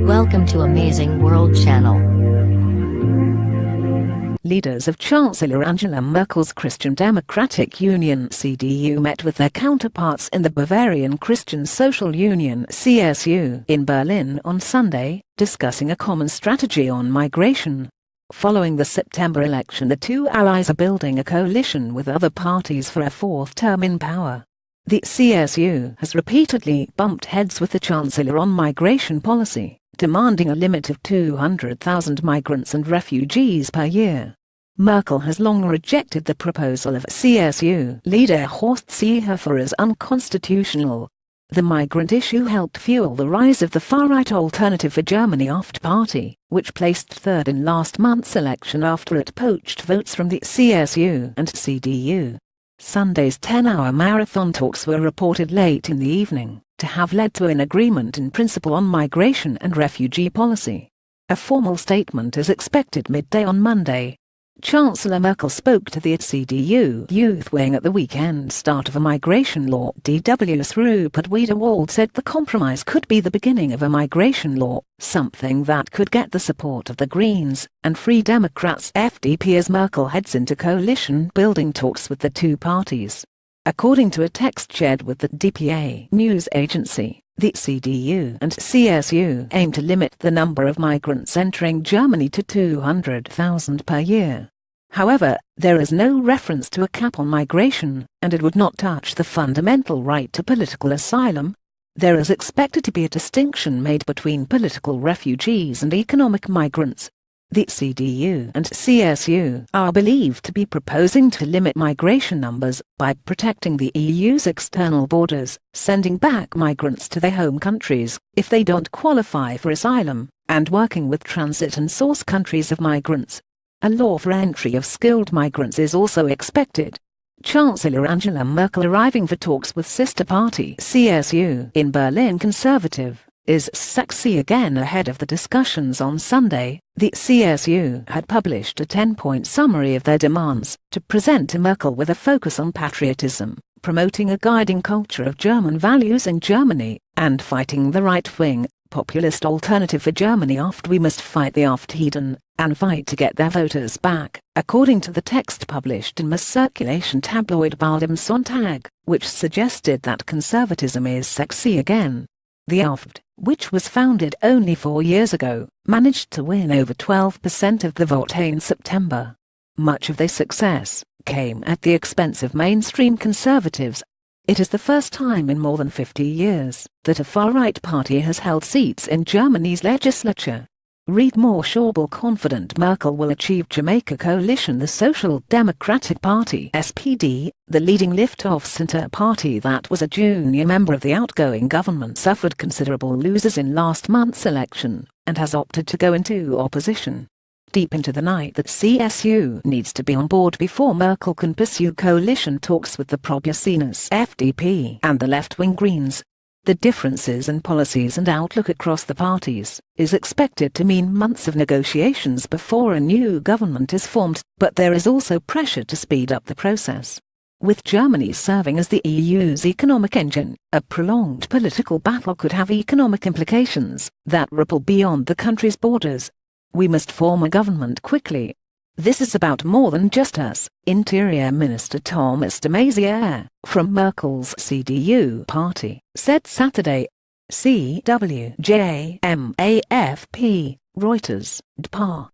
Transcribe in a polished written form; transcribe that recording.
Welcome to Amazing World Channel. Leaders of Chancellor Angela Merkel's Christian Democratic Union (CDU) met with their counterparts in the Bavarian Christian Social Union (CSU) in Berlin on Sunday, discussing a common strategy on migration. Following the September election, the two allies are building a coalition with other parties for a fourth term in power. The CSU has repeatedly bumped heads with the Chancellor on migration policy, demanding a limit of 200,000 migrants and refugees per year. Merkel has long rejected the proposal of CSU leader Horst Seehofer as unconstitutional. The migrant issue helped fuel the rise of the far-right Alternative for Germany AfD party, which placed third in last month's election after it poached votes from the CSU and CDU. Sunday's 10-hour marathon talks were reported late in the evening to have led to an agreement in principle on migration and refugee policy. A formal statement is expected midday on Monday. Chancellor Merkel spoke to the CDU youth wing at the weekend start of a migration law. DW's Rupert Wiedewald said the compromise could be the beginning of a migration law, something that could get the support of the Greens and Free Democrats (FDP) as Merkel heads into coalition-building talks with the two parties. According to a text shared with the DPA news agency, the CDU and CSU aim to limit the number of migrants entering Germany to 200,000 per year. However, there is no reference to a cap on migration, and it would not touch the fundamental right to political asylum. There is expected to be a distinction made between political refugees and economic migrants. The CDU and CSU are believed to be proposing to limit migration numbers by protecting the EU's external borders, sending back migrants to their home countries if they don't qualify for asylum, and working with transit and source countries of migrants. A law for entry of skilled migrants is also expected. Chancellor Angela Merkel arriving for talks with sister party CSU in Berlin Conservative is sexy again ahead of the discussions on Sunday. The CSU had published a 10-point summary of their demands to present to Merkel with a focus on patriotism, promoting a guiding culture of German values in Germany, and fighting the right-wing, populist Alternative for Germany AfD. We must fight the AfD and fight to get their voters back, according to the text published in mass circulation tabloid Bild am Sonntag, which suggested that conservatism is sexy again. The AfD, which was founded only 4 years ago, managed to win over 12% of the vote in September. Much of their success came at the expense of mainstream conservatives. It is the first time in more than 50 years that a far-right party has held seats in Germany's legislature. Read more. Schäuble confident Merkel will achieve Jamaica coalition. The Social Democratic Party (SPD), the leading left-of centre party that was a junior member of the outgoing government, suffered considerable losses in last month's election and has opted to go into opposition. Deep into the night, the CSU needs to be on board before Merkel can pursue coalition talks with the pro-Jacinus FDP and the left-wing Greens. The differences in policies and outlook across the parties is expected to mean months of negotiations before a new government is formed, but there is also pressure to speed up the process. With Germany serving as the EU's economic engine, a prolonged political battle could have economic implications that ripple beyond the country's borders. We must form a government quickly. This is about more than just us, Interior Minister Thomas de Maizière, from Merkel's CDU party, said Saturday. CWJMAFP, Reuters, DPA.